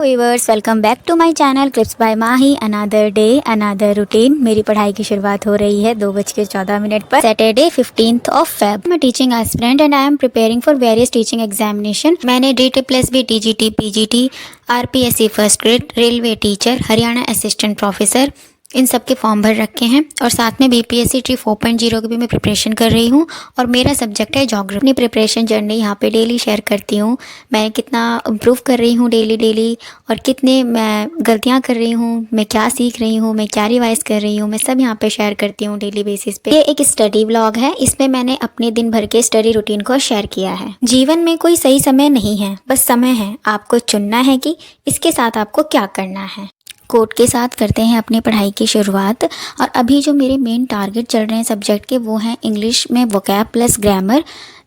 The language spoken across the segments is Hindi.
Viewers, welcome back to my channel clips by Mahi. Another day another routine. मेरी पढ़ाई की शुरुआत हो रही है 2:14 पर सैटरडे 15th ऑफ फेब। मैं teaching aspirant and I am preparing for various teaching examination. मैंने DT+B TGT PGT RPSC first grade, railway teacher, Haryana assistant professor, इन सब के फॉर्म भर रखे हैं और साथ में BPSC ट्री 4.0 की भी मैं प्रिपरेशन कर रही हूँ और मेरा सब्जेक्ट है ज्योग्राफी। अपनी प्रिपरेशन जर्नी यहाँ पे डेली शेयर करती हूँ। मैं कितना इम्प्रूव कर रही हूँ डेली और कितने मैं गलतियाँ कर रही हूँ, मैं क्या सीख रही हूँ, मैं क्या रिवाइज कर रही हूँ, मैं सब यहाँ पे शेयर करती हूँ डेली बेसिस पे। ये एक स्टडी व्लॉग है, इसमें मैंने अपने दिन भर के स्टडी रूटीन को शेयर किया है। जीवन में कोई सही समय नहीं है, बस समय है। आपको चुनना है कि इसके साथ आपको क्या करना है। कोट के साथ करते हैं अपनी पढ़ाई की शुरुआत। और अभी जो मेरे मेन टारगेट चल रहे हैं सब्जेक्ट के, वो हैं इंग्लिश में वोकैब प्लस ग्रामर,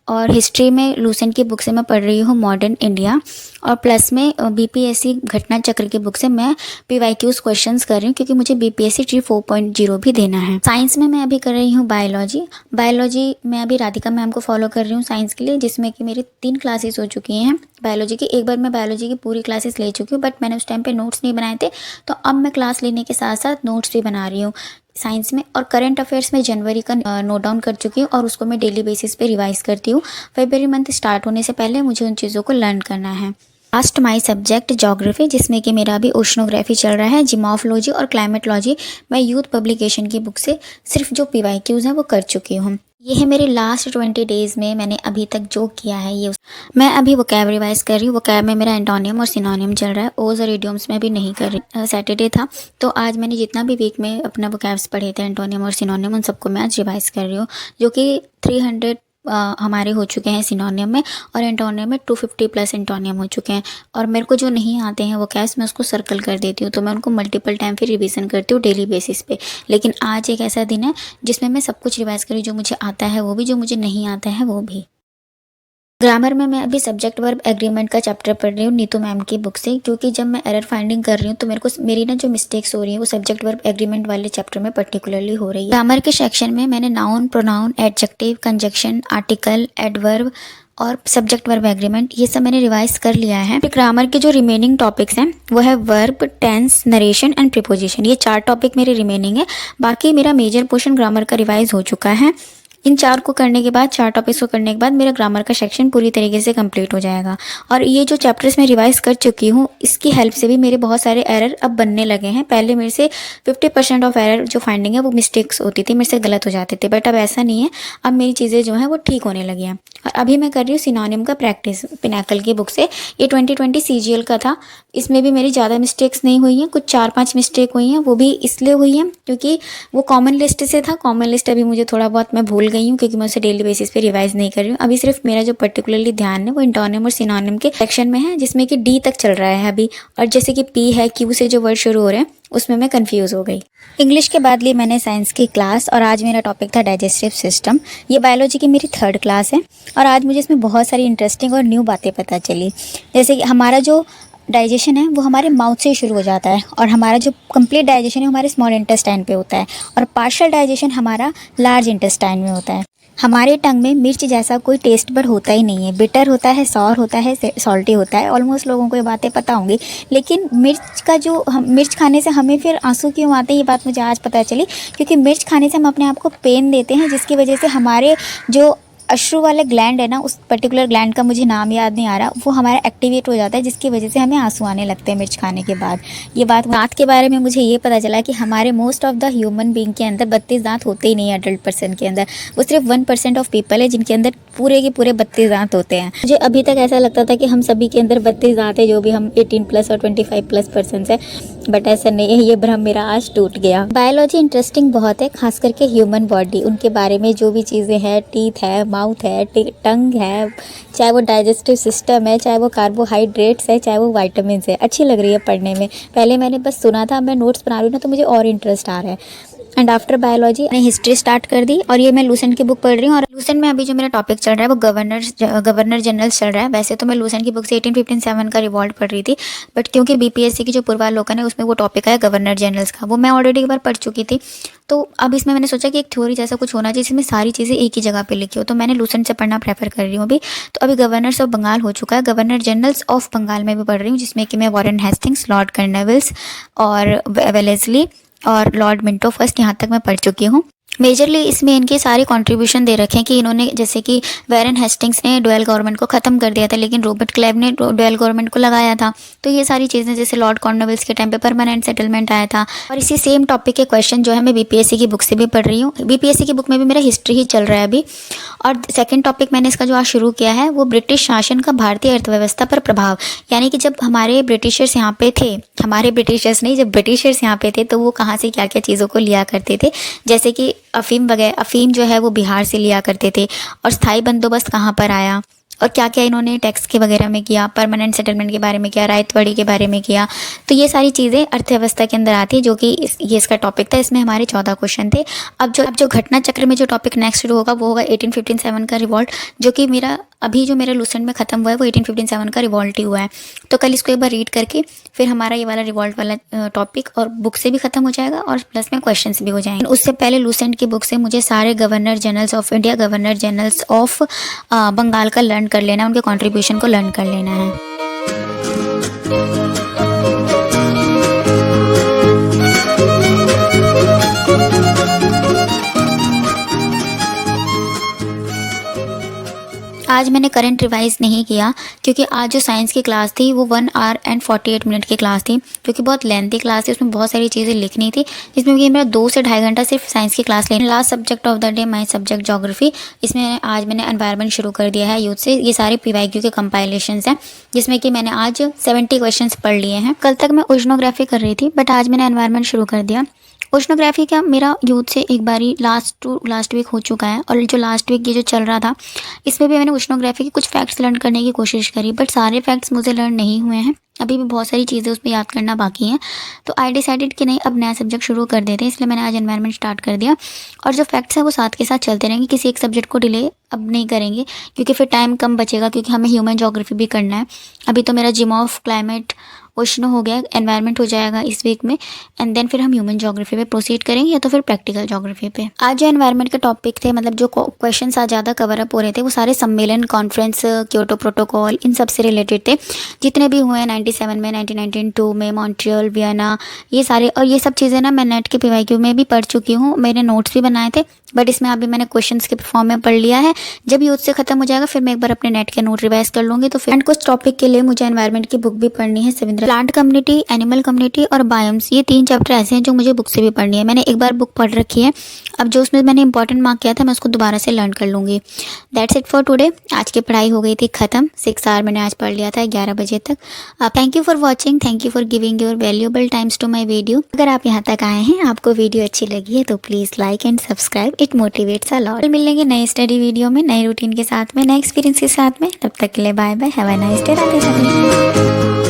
और हिस्ट्री में लूसेंट की बुक से मैं पढ़ रही हूँ मॉडर्न इंडिया, और प्लस में BPSC घटना चक्र की बुक से मैं PYQs क्वेश्चंस कर रही हूँ क्योंकि मुझे BPSC ट्री 4.0 भी देना है। साइंस में मैं अभी कर रही हूँ बायोलॉजी मैं अभी राधिका मैम को फॉलो कर रही हूँ साइंस के लिए, जिसमें कि मेरी 3 क्लासेस हो चुकी हैं बायोलॉजी की। एक बार मैं बायोलॉजी की पूरी क्लासेस ले चुकी हूँ, बट मैंने उस टाइम पे नोट्स नहीं बनाए थे, तो अब मैं क्लास लेने के साथ साथ नोट्स भी बना रही हूँ साइंस में। और करंट अफेयर्स में जनवरी का नोट डाउन कर चुकी हूँ और उसको मैं डेली बेसिस पे रिवाइज करती हूँ। फरवरी मंथ स्टार्ट होने से पहले मुझे उन चीज़ों को लर्न करना है। लास्ट माई सब्जेक्ट ज्योग्राफी, जिसमें कि मेरा अभी ओशनोग्राफी चल रहा है। जिमोफोलॉजी और क्लाइमेटोलॉजी मैं यूथ पब्लिकेशन की बुक से सिर्फ जो PYQs हैं वो कर चुकी हूँ। ये है मेरे लास्ट 20 डेज़ में मैंने अभी तक जो किया है ये। मैं अभी वोकैब रिवाइज कर रही हूँ। वोकैब में मेरा एंटोनियम और सिनोनियम चल रहा है। ओज और इडियम्स में भी नहीं कर रही। सैटरडे था तो आज मैंने जितना भी वीक में अपना वोकैब्स पढ़े थे एंटोनियम और सिनोनियम, उन सबको मैं आज रिवाइज कर रही हूँ, जो कि 300 हमारे हो चुके हैं सिनोनियम में, और एंटोनियम में 250 प्लस एंटोनियम हो चुके हैं। और मेरे को जो नहीं आते हैं वो कैस मैं उसको सर्कल कर देती हूँ, तो मैं उनको मल्टीपल टाइम फिर रिवीजन करती हूँ डेली बेसिस पे। लेकिन आज एक ऐसा दिन है जिसमें मैं सब कुछ रिवाइज करी, जो मुझे आता है वो भी, जो मुझे नहीं आता है वो भी। ग्रामर में मैं अभी सब्जेक्ट वर्ब एग्रीमेंट का चैप्टर पढ़ रही हूँ नीतू मैम की बुक से, क्योंकि जब मैं एरर फाइंडिंग कर रही हूँ तो मेरी ना जो मिस्टेक्स हो रही है वो सब्जेक्ट वर्ब एग्रीमेंट वाले चैप्टर में पर्टिकुलरली हो रही है। ग्रामर के सेक्शन में मैंने noun, pronoun, adjective, conjunction, article, adverb और सब्जेक्ट वर्ब एग्रीमेंट, ये सब मैंने रिवाइज कर लिया है। ग्रामर के जो रिमेनिंग टॉपिक्स हैं वो है verb, tense, narration and preposition. ये 4 टॉपिक मेरे रिमेनिंग है। बाकी मेरा मेजर पोर्शन ग्रामर का रिवाइज हो चुका है। इन 4 को करने के बाद, 4 टॉपिक्स को करने के बाद मेरा ग्रामर का सेक्शन पूरी तरीके से कंप्लीट हो जाएगा। और ये जो चैप्टर्स मैं रिवाइज कर चुकी हूँ, इसकी हेल्प से भी मेरे बहुत सारे एरर अब बनने लगे हैं। पहले मेरे से 50% ऑफ एरर जो फाइंडिंग है वो मिस्टेक्स होती थी, मेरे से गलत हो जाते थे, बट अब ऐसा नहीं है। अब मेरी चीज़ें जो हैं वो ठीक होने लगी हैं। और अभी मैं कर रही हूँ सिनोनिम का प्रैक्टिस पिनाकल की बुक से। ये 2020 CGL का था। इसमें भी मेरी ज़्यादा मिस्टेक्स नहीं हुई हैं, कुछ 4-5 मिस्टेक हुई हैं, वो भी इसलिए हुई हैं क्योंकि वो कॉमन लिस्ट से था। कॉमन लिस्ट अभी मुझे थोड़ा बहुत मैं भूल गई हूँ क्योंकि मैं उसे डेली बेसिस पे रिवाइज नहीं कर रही हूँ। अभी सिर्फ मेरा जो पर्टिकुलरली ध्यान है वो एंटोनिम और सिनोनिम के सेक्शन में है, जिसमें कि D तक चल रहा है अभी। और जैसे कि P है, Q से जो वर्ड शुरू हो रहे हैं उसमें मैं कंफ्यूज हो गई। इंग्लिश के बाद ली मैंने साइंस की क्लास, और आज मेरा टॉपिक था डाइजेस्टिव सिस्टम। ये बायोलॉजी की मेरी 3rd क्लास है और आज मुझे इसमें बहुत सारी इंटरेस्टिंग और न्यू बातें पता चली। जैसे कि हमारा जो डाइजेशन है वो हमारे माउथ से शुरू हो जाता है, और हमारा जो कंप्लीट डाइजेशन है हमारे स्मॉल इंटेस्टाइन पे होता है, और पार्शियल डाइजेशन हमारा लार्ज इंटेस्टाइन में होता है। हमारे टंग में मिर्च जैसा कोई टेस्ट पर होता ही नहीं है। बिटर होता है, सॉर होता है, सॉल्टी होता है। ऑलमोस्ट लोगों को ये बातें पता होंगी, लेकिन मिर्च खाने से हमें फिर आंसू क्यों आते हैं, ये बात मुझे आज पता चली। क्योंकि मिर्च खाने से हम अपने आप को पेन देते हैं, जिसकी वजह से हमारे जो अश्रु वाला ग्लैंड है ना, उस पर्टिकुलर ग्लैंड का मुझे नाम याद नहीं आ रहा, वो हमारा एक्टिवेट हो जाता है, जिसकी वजह से हमें आंसू आने लगते हैं मिर्च खाने के बाद। ये दांत के बारे में मुझे ये पता चला कि हमारे most of the human being के अंदर 32 दांत होते ही नहीं है। एडल्ट पर्सन के अंदर वो सिर्फ 1% ऑफ पीपल है जिनके अंदर पूरे के पूरे 32 दांत होते हैं। मुझे अभी तक ऐसा लगता था कि हम सभी के अंदर 32 दांत है, जो भी हम 18 प्लस और 25 प्लस पर्सन है, बट ऐसा नहीं है। ये भ्रम मेरा आज टूट गया। बायोलॉजी इंटरेस्टिंग बहुत है, खास करके ह्यूमन बॉडी, उनके बारे में जो भी चीज़ें हैं, टीथ है, माउथ है, टंग है, चाहे वो डाइजेस्टिव सिस्टम है, चाहे वो कार्बोहाइड्रेट्स है, चाहे वो विटामिन्स है, अच्छी लग रही है पढ़ने में। पहले मैंने बस सुना था, मैं नोट्स बना रही हूँ ना तो मुझे और इंटरेस्ट आ रहा है। एंड आफ्टर बायोलॉजी मैंने हिस्ट्री स्टार्ट कर दी और ये मैं लूसेंट की बुक पढ़ रही हूँ। और लूसेंट में अभी जो मेरा टॉपिक चल रहा है वो गवर्नर जनरल चल रहा है। वैसे तो मैं लूसेंट की बुक से 1857 का रिवॉल्ट पढ़ रही थी, बट क्योंकि बीपीएससी की जो पूर्वावलोकन है उसमें वो टॉपिक है गवर्नर जनरल्स का, वो मैं ऑलरेडी एक बार पढ़ चुकी थी। तो अब इसमें मैंने सोचा कि एक थ्योरी जैसा कुछ होना चाहिए जिसमें सारी चीज़ें एक ही जगह पे लिखी हो, तो मैंने लूसेंट से पढ़ना प्रेफर कर रही हूँ अभी। तो अभी गवर्नर्स ऑफ बंगाल हो चुका है, गवर्नर जनरल्स ऑफ बंगाल में भी पढ़ रही हूँ, जिसमें कि मैं वॉरेन हेस्टिंग्स, लॉर्ड कर्नवेल्स और वेलेस्ली और लॉर्ड मिंटो फर्स्ट यहाँ तक मैं पढ़ चुकी हूँ। मेजरली इसमें इनके सारे कंट्रीब्यूशन दे रखे हैं कि इन्होंने, जैसे कि वॉरेन हेस्टिंग्स ने डुअल गवर्नमेंट को ख़त्म कर दिया था, लेकिन रॉबर्ट क्लाइव ने डुअल गवर्नमेंट को लगाया था। तो ये सारी चीज़ें, जैसे लॉर्ड कॉर्नवेल्स के टाइम पे परमानेंट सेटलमेंट आया था। और इसी सेम टॉपिक के क्वेश्चन जो है मैं बीपीएससी की बुक से भी पढ़ रही हूँ। बीपीएससी की बुक में भी मेरा हिस्ट्री ही चल रहा है अभी। और सेकेंड टॉपिक मैंने इसका जो आज शुरू किया है वो ब्रिटिश शासन का भारतीय अर्थव्यवस्था पर प्रभाव। यानी कि जब हमारे ब्रिटिशर्स यहाँ पे थे, हमारे ब्रिटिशर्स नहीं, जब ब्रिटिशर्स यहाँ पे थे तो वो कहाँ से क्या क्या चीज़ों को लिया करते थे, जैसे कि अफीम जो है वो बिहार से लिया करते थे। और स्थायी बंदोबस्त कहाँ पर आया और क्या क्या इन्होंने टैक्स के वगैरह में किया, परमानेंट सेटलमेंट के बारे में किया, रायतवाड़ी के बारे में किया। तो ये सारी चीज़ें अर्थव्यवस्था के अंदर आती है, जो कि ये इसका टॉपिक था। इसमें हमारे 14 क्वेश्चन थे। अब जो घटना चक्र में जो टॉपिक नेक्स्ट शुरू होगा वो होगा 1857 का रिवॉल्ट, जो कि मेरा लूसेंट में ख़त्म हुआ है वो 1857 का रिवॉल्ट ही हुआ है। तो कल इसको एक बार रीड करके फिर हमारा ये वाला रिवॉल्ट वाला टॉपिक और बुक से भी ख़त्म हो जाएगा और प्लस में क्वेश्चंस भी हो जाएंगे। उससे पहले लूसेंट की बुक से मुझे सारे governor generals of India, governor generals of Bengal का लर्न कर लेना, उनके कंट्रीब्यूशन को लर्न कर लेना है। आज मैंने करंट रिवाइज नहीं किया क्योंकि आज जो साइंस की क्लास थी वो 1 आवर एंड 48 मिनट की क्लास थी, क्योंकि बहुत लेंथी क्लास थी। उसमें बहुत सारी चीज़ें लिखनी थी, जिसमें कि मेरा 2 से ढाई घंटा सिर्फ साइंस की क्लास लेनी। Last subject of the day my subject geography. इसमें आज मैंने एनवायरनमेंट शुरू कर दिया है यूथ से। ये सारे पीवाईक्यू के कंपाइलेशंस हैं, जिसमें कि मैंने आज 70 क्वेश्चन पढ़ लिए हैं। कल तक मैं ओशनोग्राफी कर रही थी, बट आज मैंने एनवायरनमेंट शुरू कर दिया। ओशनोग्राफी का मेरा यूथ से एक बारी लास्ट वीक हो चुका है, और जो लास्ट वीक ये जो चल रहा था इसमें भी मैंने ओशनोग्राफी के कुछ फैक्ट्स लर्न करने की कोशिश करी, बट सारे फैक्ट्स मुझे लर्न नहीं हुए हैं। अभी भी बहुत सारी चीज़ें उसमें याद करना बाकी हैं। तो आई डिसाइडेड कि नहीं, अब नया सब्जेक्ट शुरू कर देते हैं, इसलिए मैंने आज एनवायरनमेंट स्टार्ट कर दिया। और जो फैक्ट्स हैं वो साथ के साथ चलते रहेंगे, किसी एक सब्जेक्ट को डिले अब नहीं करेंगे, क्योंकि फिर टाइम कम बचेगा, क्योंकि हमें ह्यूमन ज्योग्राफी भी करना है। अभी तो मेरा जिम ऑफ क्लाइमेट ओशन हो गया, एनवायरनमेंट हो जाएगा इस वीक में, एंड देन फिर हम ह्यूमन ज्योग्राफी पे प्रोसीड करेंगे, या तो फिर प्रैक्टिकल ज्योग्राफी पे। आज जो एनवायरनमेंट के टॉपिक थे, मतलब जो क्वेश्चंस आज ज़्यादा कवर अप हो रहे थे, वो सारे सम्मेलन, कॉन्फ्रेंस, क्योटो प्रोटोकॉल, इन सब से रिलेटेड थे, जितने भी हुए हैं 97 में, 1992 में, मॉन्ट्रियल, वियना, ये सारे। और ये सब चीज़ें ना मैं नेट के पीवाईक्यू में भी पढ़ चुकी हूँ, मैंने नोट्स भी बनाए थे, बट इसमें अभी मैंने क्वेश्चंस के फॉर्म में पढ़ लिया है। जब यूथ से खत्म हो जाएगा फिर मैं एक बार अपने नेट के नोट रिवाइज कर लूँगी। तो फिर एंड कुछ टॉपिक के लिए मुझे एनवायरनमेंट की बुक भी पढ़नी है, Savindra. Plant community, animal community और बायोम्स, ये 3 चैप्टर ऐसे हैं जो मुझे बुक से भी पढ़नी है। मैंने एक बार बुक पढ़ रखी है, अब जो उसमें मैंने इंपॉर्टेंट मार्क किया था मैं उसको दोबारा से लर्न कर लूँगी। That's it for today. आज की पढ़ाई हो गई थी ख़त्म, 6 आवर मैंने आज पढ़ लिया था 11 बजे तक। Thank you for watching, thank you for giving your valuable times to my video. अगर आप यहाँ तक आए हैं, आपको वीडियो अच्छी लगी है तो please like and subscribe, it motivates a lot. मिलेंगे नए स्टडी वीडियो में, नए रूटीन के साथ में, नए एक्सपीरियंस के साथ में। तब तक के लिए bye bye, have a nice day, Radhe Radhe.